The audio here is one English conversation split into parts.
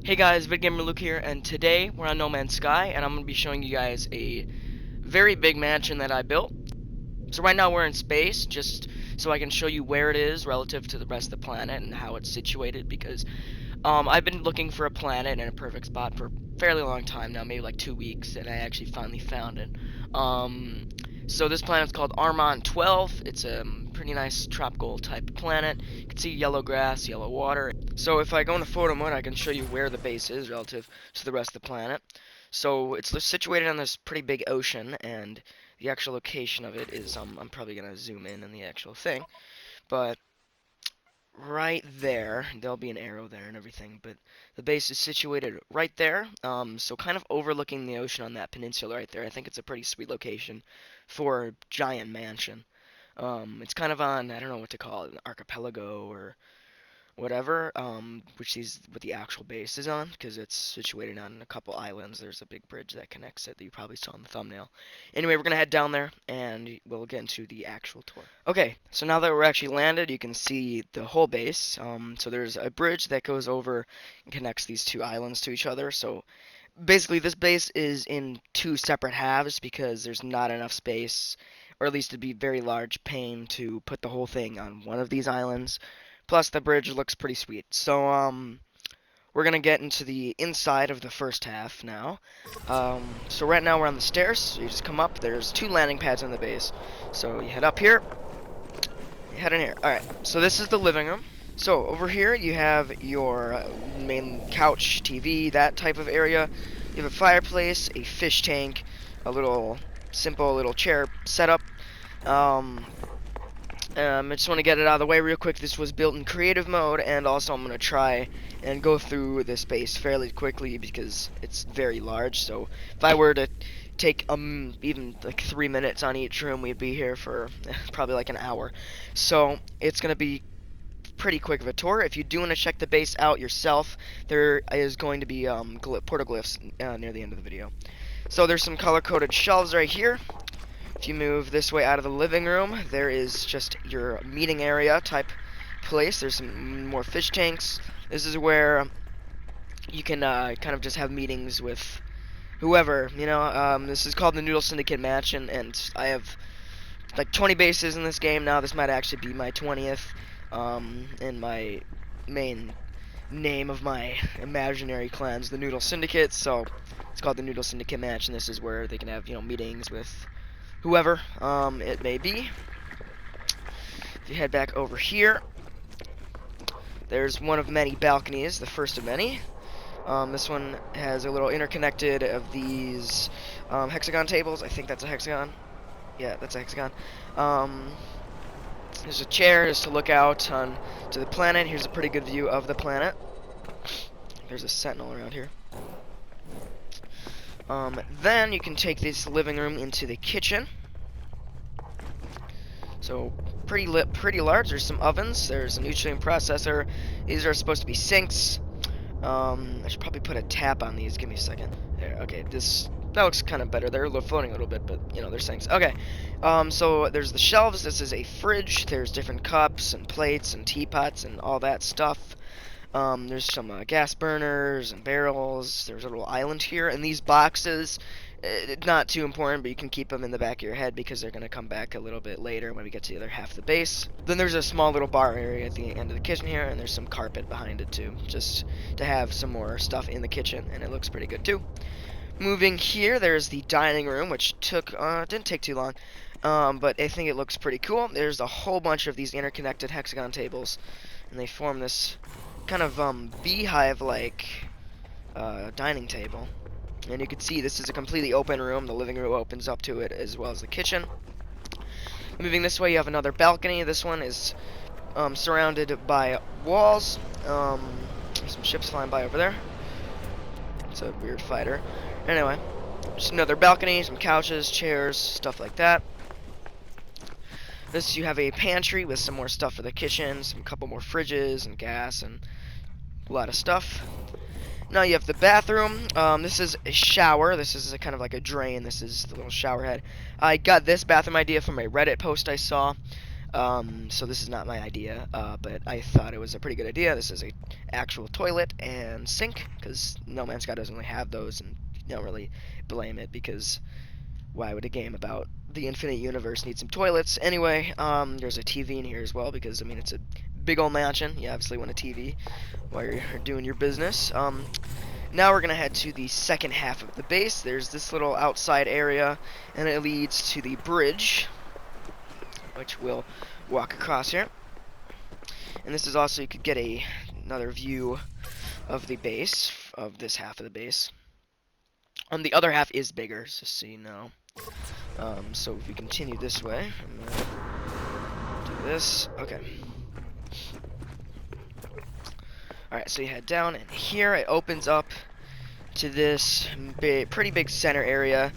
Hey guys, VidGamer Luke here, and today we're on No Man's Sky, and I'm going to be showing you guys a very big mansion that I built. So right now we're in space, just so I can show you where it is relative to the rest of the planet and how it's situated, because I've been looking for a planet in a perfect spot for a fairly long time now, maybe like 2 weeks, and I actually finally found it. Um, so this planet's called Armont 12. It's a pretty nice tropical type planet. You can see yellow grass, yellow water. So if I go into photo mode, I can show you where the base is relative to the rest of the planet. So it's situated on this pretty big ocean, and the actual location of it is, I'm probably going to zoom in on the actual thing, but right there, there'll be an arrow there and everything, but the base is situated right there, so kind of overlooking the ocean on that peninsula right there. I think it's a pretty sweet location for a giant mansion. It's kind of on, I don't know what to call it, an archipelago or whatever, which is what the actual base is on, because it's situated on a couple islands. There's a big bridge that connects it that you probably saw in the thumbnail. Anyway, we're gonna head down there, and we'll get into the actual tour. Okay, so now that we're actually landed, you can see the whole base. So there's a bridge that goes over and connects these two islands to each other. So basically, this base is in two separate halves because there's not enough space, or at least it'd be very large pain to put the whole thing on one of these islands. Plus, the bridge looks pretty sweet. So, we're gonna get into the inside of the first half now. So right now we're on the stairs. So you just come up. There's two landing pads on the base. So you head up here. You head in here. All right. So this is the living room. So over here you have your main couch, TV, that type of area. You have a fireplace, a fish tank, a little simple little chair setup. I just want to get it out of the way real quick. This was built in creative mode, and also I'm going to try and go through this space fairly quickly because it's very large. So if I were to take even like 3 minutes on each room, we'd be here for probably like an hour. So it's going to be pretty quick of a tour. If you do want to check the base out yourself, there is going to be portoglyphs near the end of the video. So there's some color-coded shelves right here. If you move this way out of the living room, there is just your meeting area type place. There's some more fish tanks. This is where you can kind of just have meetings with whoever, you know. This is called the Noodle Syndicate match, and I have like 20 bases in this game now. This might actually be my 20th, and my main name of my imaginary clan's the Noodle Syndicate, so it's called the Noodle Syndicate match, and this is where they can have, meetings with whoever it may be. If you head back over here, there's one of many balconies, the first of many. This one has a little interconnected of these hexagon tables. I think that's a hexagon. Yeah, that's a hexagon. There's a chair just to look out on to the planet. Here's a pretty good view of the planet. There's a sentinel around here. Then you can take this living room into the kitchen. So pretty large. There's some ovens. There's a nutrient processor. These are supposed to be sinks. I should probably put a tap on these. Give me a second. There. Okay. That looks kind of better. They're floating a little bit, but they're sinks. Okay. So there's the shelves. This is a fridge. There's different cups and plates and teapots and all that stuff. There's some gas burners and barrels. There's a little island here, and these boxes, not too important, but you can keep them in the back of your head because they're going to come back a little bit later when we get to the other half of the base. Then there's a small little bar area at the end of the kitchen here, and there's some carpet behind it too, just to have some more stuff in the kitchen, and it looks pretty good too. Moving here, there's the dining room, which didn't take too long, but I think it looks pretty cool. There's a whole bunch of these interconnected hexagon tables, and they form this kind of beehive-like dining table. And you can see this is a completely open room. The living room opens up to it as well as the kitchen. Moving this way, you have another balcony. This one is surrounded by walls. Some ships flying by over there. It's a weird fighter. Anyway, just another balcony, some couches, chairs, stuff like that. This, you have a pantry with some more stuff for the kitchen, some couple more fridges and gas and a lot of stuff. Now you have the bathroom. This is a shower. This is kind of like a drain. This is the little shower head. I got this bathroom idea from a Reddit post I saw. So this is not my idea, but I thought it was a pretty good idea. This is a actual toilet and sink, because No Man's Sky doesn't really have those, and you don't really blame it, because why would a game about the infinite universe need some toilets? Anyway, there's a TV in here as well, because, I mean, it's a big old mansion. You obviously want a TV while you're doing your business. Now we're going to head to the second half of the base. There's this little outside area, and it leads to the bridge, which we'll walk across here. And this is also, you could get another view of the base, of this half of the base. The other half is bigger, just so you know. So if we continue this way, I'm gonna do this. Okay. Alright, so you head down, and here it opens up to this pretty big center area.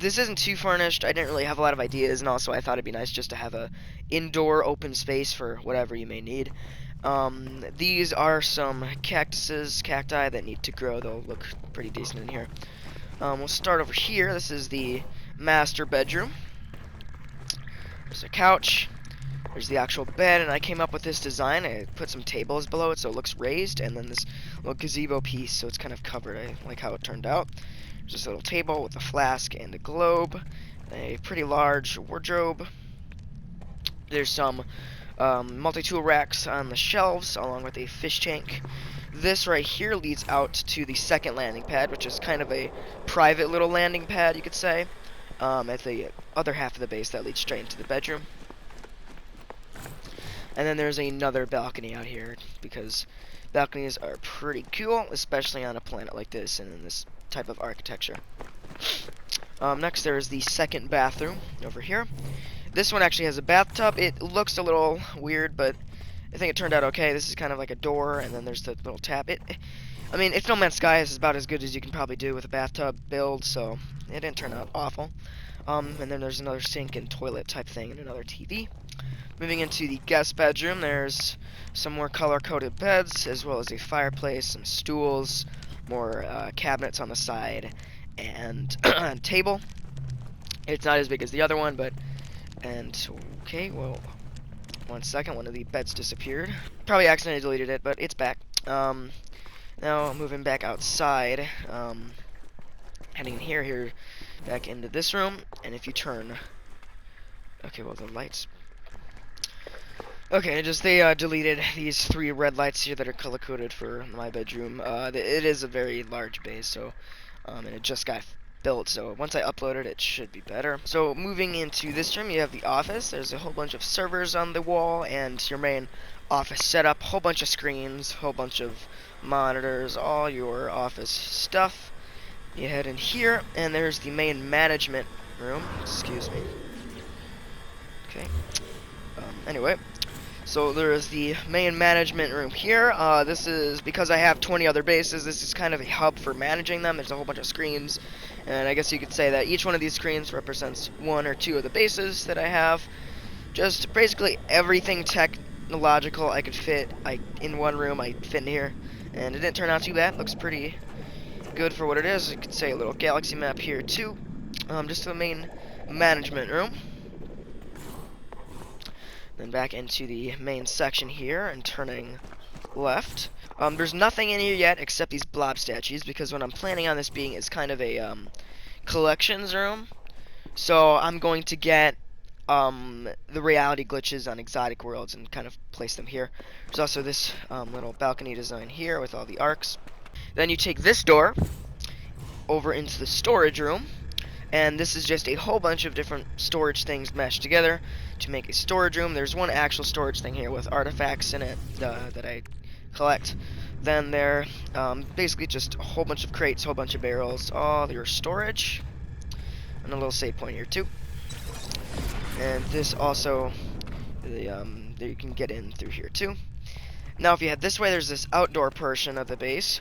This isn't too furnished. I didn't really have a lot of ideas, and also I thought it'd be nice just to have a indoor open space for whatever you may need. These are some cacti that need to grow. They'll look pretty decent in here. We'll start over here. This is the master bedroom. There's a couch. There's the actual bed, and I came up with this design. I put some tables below it so it looks raised, and then this little gazebo piece so it's kind of covered. I like how it turned out. There's this little table with a flask and a globe, a pretty large wardrobe. There's some multi-tool racks on the shelves, along with a fish tank. This right here leads out to the second landing pad, which is kind of a private little landing pad, you could say, at the other half of the base that leads straight into the bedroom. And then there's another balcony out here, because balconies are pretty cool, especially on a planet like this and in this type of architecture. Next, there's the second bathroom over here. This one actually has a bathtub. It looks a little weird, but I think it turned out okay. This is kind of like a door, and then there's the little tap. I mean, it's No Man's Sky. This is about as good as you can probably do with a bathtub build, so it didn't turn out awful. And then there's another sink and toilet type thing and another TV. Moving into the guest bedroom, there's some more color-coded beds, as well as a fireplace, some stools, more cabinets on the side, and a table. It's not as big as the other one, okay, well, one second, one of the beds disappeared. Probably accidentally deleted it, but it's back. Now, moving back outside, heading here, back into this room, and if you turn, okay, well, the lights. Okay, they deleted these 3 red lights here that are color-coded for my bedroom. It is a very large base, so, and it just got built, so once I upload it, it should be better. So, moving into this room, you have the office. There's a whole bunch of servers on the wall, and your main office setup, whole bunch of screens, whole bunch of monitors, all your office stuff. You head in here, and there's the main management room. Excuse me. Okay. Anyway. So there is the main management room here. This is, because I have 20 other bases, this is kind of a hub for managing them. There's a whole bunch of screens, and I guess you could say that each one of these screens represents 1 or 2 of the bases that I have. Just basically everything technological I could fit in one room, I fit in here. And it didn't turn out too bad. It looks pretty good for what it is. You could say a little galaxy map here too. Just the main management room. Then back into the main section here and turning left. There's nothing in here yet except these blob statues, because what I'm planning on this being is kind of a collections room. So I'm going to get the reality glitches on exotic worlds and kind of place them here. There's also this little balcony design here with all the arcs. Then you take this door over into the storage room. And this is just a whole bunch of different storage things meshed together to make a storage room. There's one actual storage thing here with artifacts in it that I collect. Then there, basically just a whole bunch of crates, whole bunch of barrels, all your storage, and a little save point here too. And this also, there you can get in through here too. Now, if you head this way, there's this outdoor portion of the base.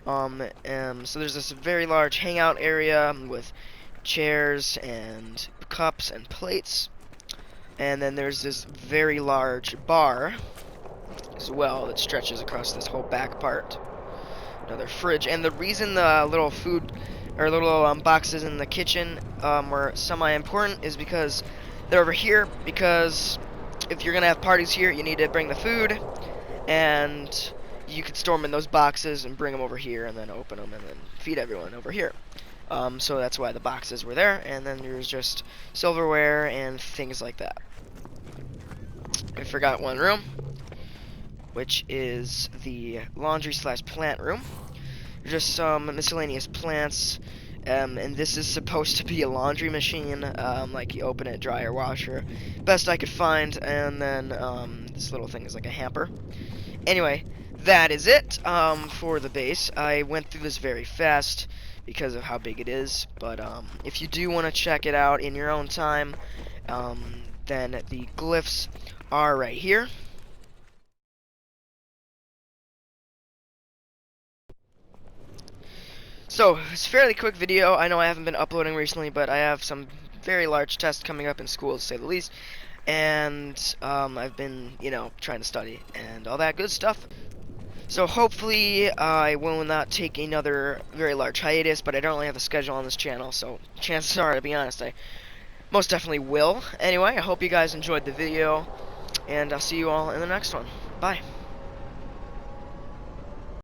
So there's this very large hangout area with chairs and cups and plates, and then there's this very large bar as well that stretches across this whole back part. Another fridge, and the reason the little food or little boxes in the kitchen were semi-important is because They're over here because if you're gonna have parties here, you need to bring the food, and you could store them in those boxes and bring them over here, and then open them and then feed everyone over here. So that's why the boxes were there, and then there's just silverware and things like that. I forgot one room, which is the laundry slash plant room. Just some miscellaneous plants, and this is supposed to be a laundry machine, like you open it, dryer, washer, best I could find, and then this little thing is like a hamper. Anyway, that is it for the base. I went through this very fast because of how big it is, but if you do want to check it out in your own time, then the glyphs are right here. So, it's a fairly quick video. I know I haven't been uploading recently, but I have some very large tests coming up in school, to say the least. And I've been, trying to study and all that good stuff. So hopefully I will not take another very large hiatus, but I don't really have a schedule on this channel, so chances are, to be honest, I most definitely will. Anyway, I hope you guys enjoyed the video, and I'll see you all in the next one. Bye.